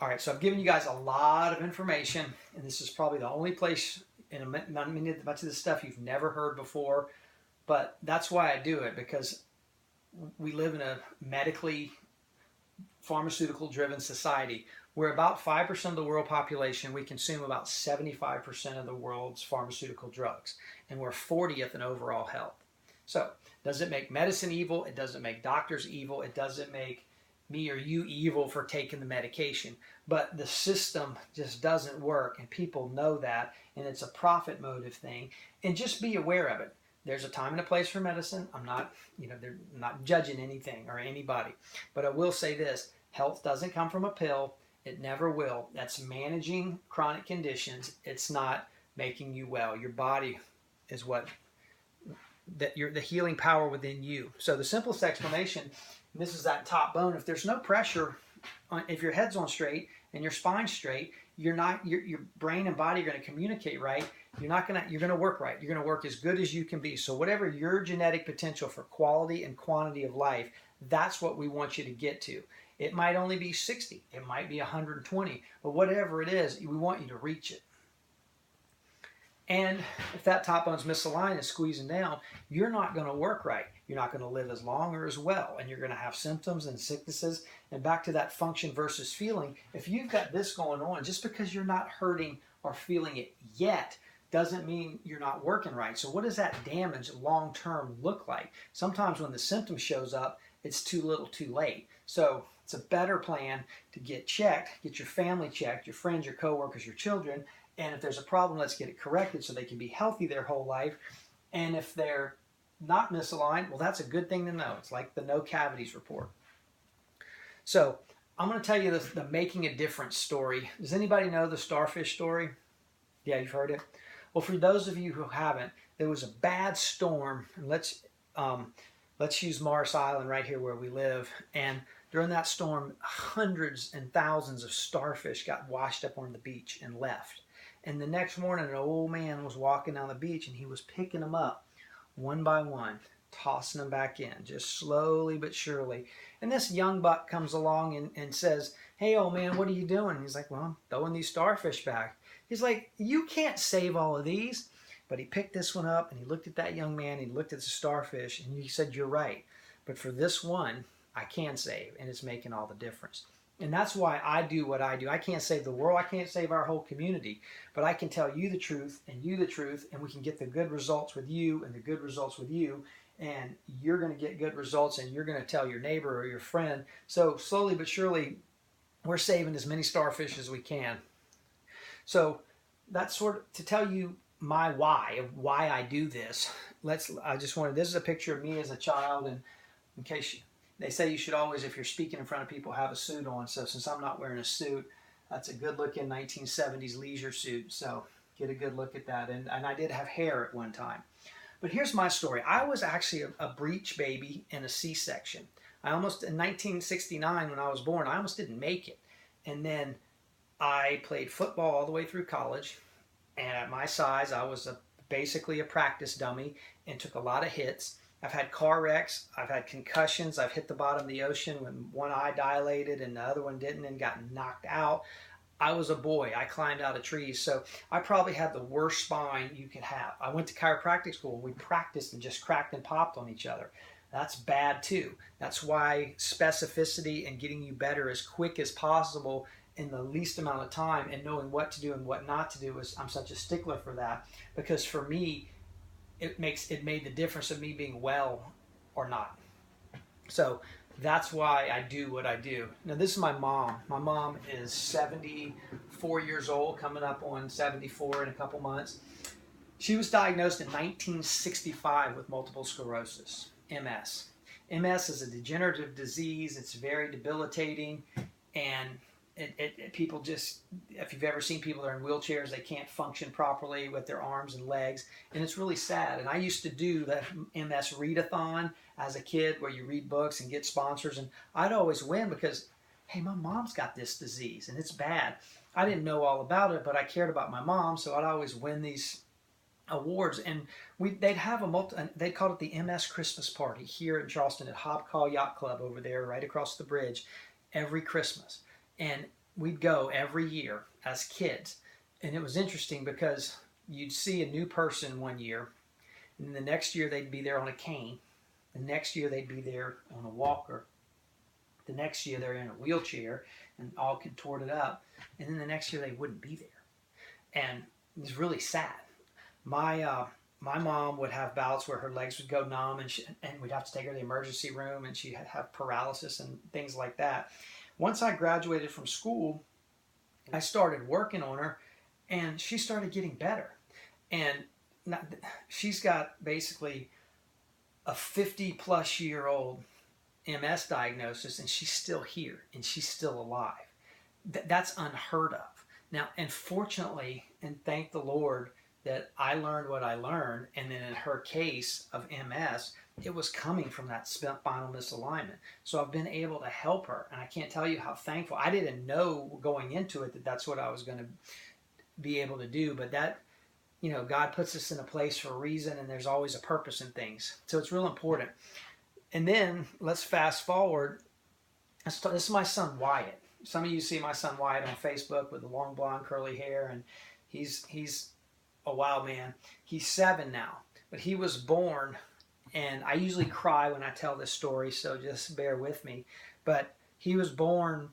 All right, so I've given you guys a lot of information, and this is probably the only place in much of this stuff you've never heard before, but that's why I do it, because we live in a medically pharmaceutical driven society. We're about 5% of the world population. We consume about 75% of the world's pharmaceutical drugs, and we're 40th in overall health. So, does it make medicine evil? It doesn't make doctors evil. It doesn't make me or you evil for taking the medication. But the system just doesn't work, and people know that, and it's a profit motive thing. And just be aware of it. There's a time and a place for medicine. I'm not, they're not judging anything or anybody. But I will say this, health doesn't come from a pill. It never will. That's managing chronic conditions. It's not making you well. Your body is the healing power within you. So the simplest explanation, and this is that top bone, if there's no pressure, if your head's on straight and your spine's straight, your brain and body are going to communicate right. You're going to work right. You're going to work as good as you can be. So whatever your genetic potential for quality and quantity of life, that's what we want you to get to. It might only be 60. It might be 120. But whatever it is, we want you to reach it. And if that top bone's misaligned and squeezing down, you're not going to work right. You're not going to live as long or as well. And you're going to have symptoms and sicknesses. And back to that function versus feeling, if you've got this going on, just because you're not hurting or feeling it yet, doesn't mean you're not working right. So what does that damage long-term look like? Sometimes when the symptom shows up, it's too little too late. So it's a better plan to get checked, get your family checked, your friends, your coworkers, your children, and if there's a problem, let's get it corrected so they can be healthy their whole life. And if they're not misaligned, well, that's a good thing to know. It's like the no cavities report. So I'm going to tell you the making a difference story. Does anybody know the starfish story? Yeah, you've heard it? Well, for those of you who haven't, there was a bad storm. And let's use Morris Island right here where we live. And during that storm, hundreds and thousands of starfish got washed up on the beach and left. And the next morning, an old man was walking down the beach, and he was picking them up one by one, tossing them back in, just slowly but surely. And this young buck comes along and says, "Hey, old man, what are you doing?" And he's like, "Well, I'm throwing these starfish back." He's like, "You can't save all of these." But he picked this one up, and he looked at that young man, and he looked at the starfish, and he said, "You're right. But for this one, I can save, and it's making all the difference." And that's why I do what I do. I can't save the world. I can't save our whole community. But I can tell you the truth and you the truth, and we can get the good results with you and the good results with you. And you're going to get good results, and you're going to tell your neighbor or your friend. So slowly but surely, we're saving as many starfish as we can. So that's sort of to tell you my why I do this. This is a picture of me as a child, and in case they say you should always, if you're speaking in front of people, have a suit on. So since I'm not wearing a suit, that's a good looking 1970s leisure suit. So get a good look at that. And I did have hair at one time. But here's my story. I was actually a breech baby in a C-section. In 1969 when I was born, I almost didn't make it. And then I played football all the way through college. And at my size, I was basically a practice dummy and took a lot of hits. I've had car wrecks, I've had concussions, I've hit the bottom of the ocean when one eye dilated and the other one didn't and got knocked out. I was a boy. I climbed out of trees. So I probably had the worst spine you could have. I went to chiropractic school. We practiced and just cracked and popped on each other. That's bad too. That's why specificity and getting you better as quick as possible in the least amount of time and knowing what to do and what not to do I'm such a stickler for that, because for me, it made the difference of me being well or not. So that's why I do what I do. Now this is my mom. My mom is 74 years old, coming up on 74 in a couple months. She was diagnosed in 1965 with multiple sclerosis, MS. MS is a degenerative disease. It's very debilitating, and people just, if you've ever seen people that are in wheelchairs, they can't function properly with their arms and legs, and it's really sad. And I used to do that MS readathon as a kid where you read books and get sponsors, and I'd always win because, hey, my mom's got this disease and it's bad. I didn't know all about it, but I cared about my mom, so I'd always win these awards. And they'd have they'd call it the MS Christmas party here in Charleston at Hobcall Yacht Club over there right across the bridge every Christmas. And we'd go every year as kids. And it was interesting because you'd see a new person one year, and then the next year they'd be there on a cane. The next year they'd be there on a walker. The next year they're in a wheelchair and all contorted up. And then the next year they wouldn't be there. And it was really sad. My mom would have bouts where her legs would go numb, and we'd have to take her to the emergency room, and she'd have paralysis and things like that. Once I graduated from school, I started working on her, and she started getting better. And she's got basically a 50-plus-year-old MS diagnosis, and she's still here, and she's still alive. That's unheard of. Now, and fortunately, and thank the Lord that I learned what I learned, and then in her case of MS, it was coming from that spinal misalignment. So I've been able to help her, and I can't tell you how thankful. I didn't know going into it that that's what I was going to be able to do, but that, God puts us in a place for a reason, and there's always a purpose in things. So it's real important. And then let's fast forward. This is my son Wyatt. Some of you see my son Wyatt on Facebook with the long blonde curly hair, and he's a wild man. He's 7 now, but he was born, and I usually cry when I tell this story, so just bear with me. But he was born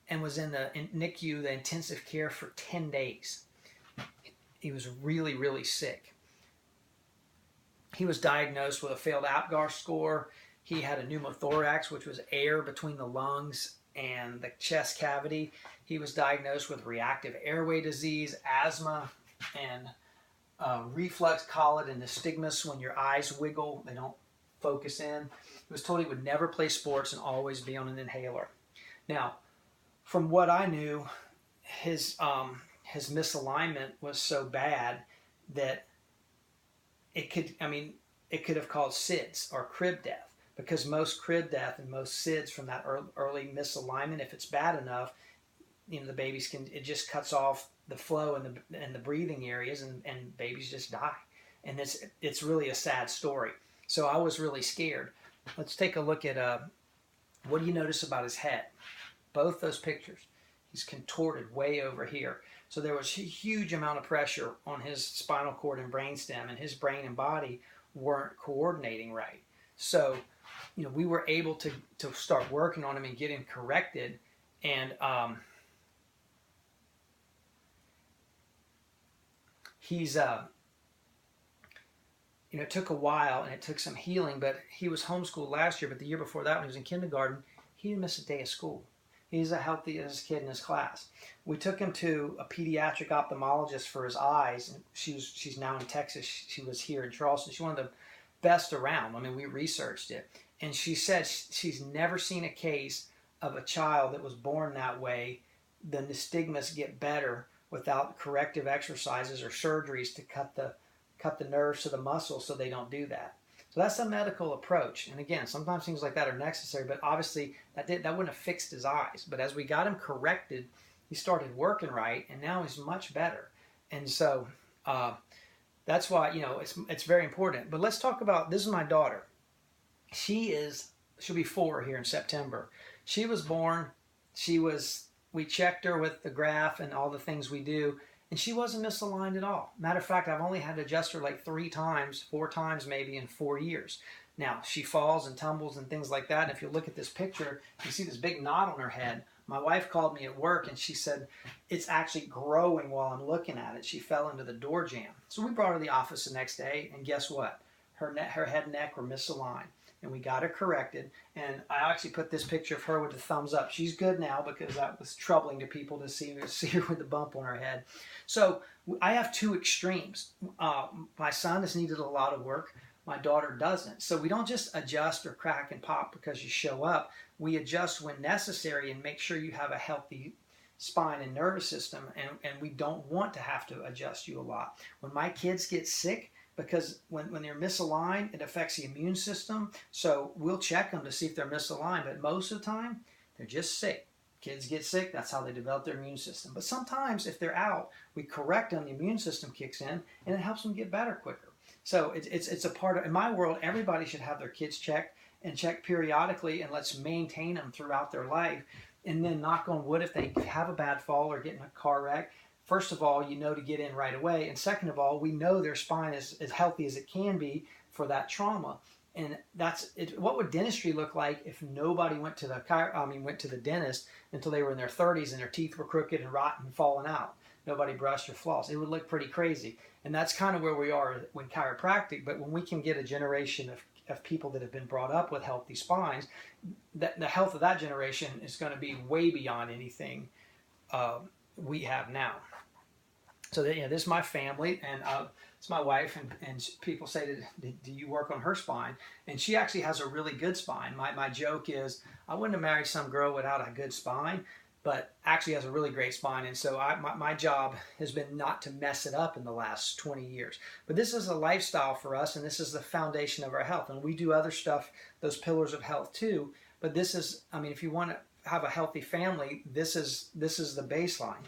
and was in NICU, the intensive care, for 10 days. He was really, really sick. He was diagnosed with a failed Apgar score. He had a pneumothorax, which was air between the lungs and the chest cavity. He was diagnosed with reactive airway disease, asthma, and reflux, call it, and nystagmus. When your eyes wiggle, they don't focus in. He was told he would never play sports and always be on an inhaler. Now, from what I knew, his misalignment was so bad that it could have caused SIDS or crib death, because most crib death and most SIDS from that early misalignment, if it's bad enough, the babies it just cuts off the flow in the breathing areas, and babies just die. And it's really a sad story. So I was really scared. Let's take a look at what do you notice about his head? Both those pictures. He's contorted way over here. So there was a huge amount of pressure on his spinal cord and brainstem, and his brain and body weren't coordinating right. So, we were able to start working on him and get him corrected. And he's, it took a while and it took some healing, but he was homeschooled last year. But the year before that, when he was in kindergarten, he didn't miss a day of school. He's the healthiest kid in his class. We took him to a pediatric ophthalmologist for his eyes. And she's now in Texas. She was here in Charleston. She's one of the best around. We researched it. And she said she's never seen a case of a child that was born that way. The nystagmus get better without corrective exercises or surgeries to cut the nerves to the muscle so they don't do that. So that's a medical approach. And again, sometimes things like that are necessary, but obviously that wouldn't have fixed his eyes. But as we got him corrected, he started working right, and now he's much better. And so that's why, it's very important. But let's talk about, this is my daughter. She'll be 4 here in September. She was born, we checked her with the graph and all the things we do, and she wasn't misaligned at all. Matter of fact, I've only had to adjust her like 4 times maybe in 4 years. Now, she falls and tumbles and things like that. And if you look at this picture, you see this big knot on her head. My wife called me at work, and she said, it's actually growing while I'm looking at it. She fell into the door jamb. So we brought her to the office the next day, and guess what? Her head and neck were misaligned. And we got her corrected. And I actually put this picture of her with the thumbs up. She's good now, because that was troubling to people to see her with the bump on her head. So I have 2 extremes. My son has needed a lot of work. My daughter doesn't. So we don't just adjust or crack and pop because you show up. We adjust when necessary and make sure you have a healthy spine and nervous system. And we don't want to have to adjust you a lot. When my kids get sick, because when they're misaligned, it affects the immune system. So we'll check them to see if they're misaligned. But most of the time, they're just sick. Kids get sick. That's how they develop their immune system. But sometimes if they're out, we correct them. The immune system kicks in, and it helps them get better quicker. So it's a part of, in my world, everybody should have their kids checked and checked periodically, and let's maintain them throughout their life. And then knock on wood, if they have a bad fall or get in a car wreck, first of all, you know to get in right away. And second of all, we know their spine is as healthy as it can be for that trauma. And that's it. What would dentistry look like if nobody went to the dentist until they were in their 30s and their teeth were crooked and rotten and falling out? Nobody brushed or flossed. It would look pretty crazy. And that's kind of where we are when chiropractic. But when we can get a generation of people that have been brought up with healthy spines, the health of that generation is going to be way beyond anything we have now. So this is my family, and it's my wife, and people say, do you work on her spine? And she actually has a really good spine. My joke is, I wouldn't have married some girl without a good spine, but actually has a really great spine. And so my job has been not to mess it up in the last 20 years. But this is a lifestyle for us, and this is the foundation of our health. And we do other stuff, those pillars of health too. But this is, if you want to have a healthy family, this is the baseline.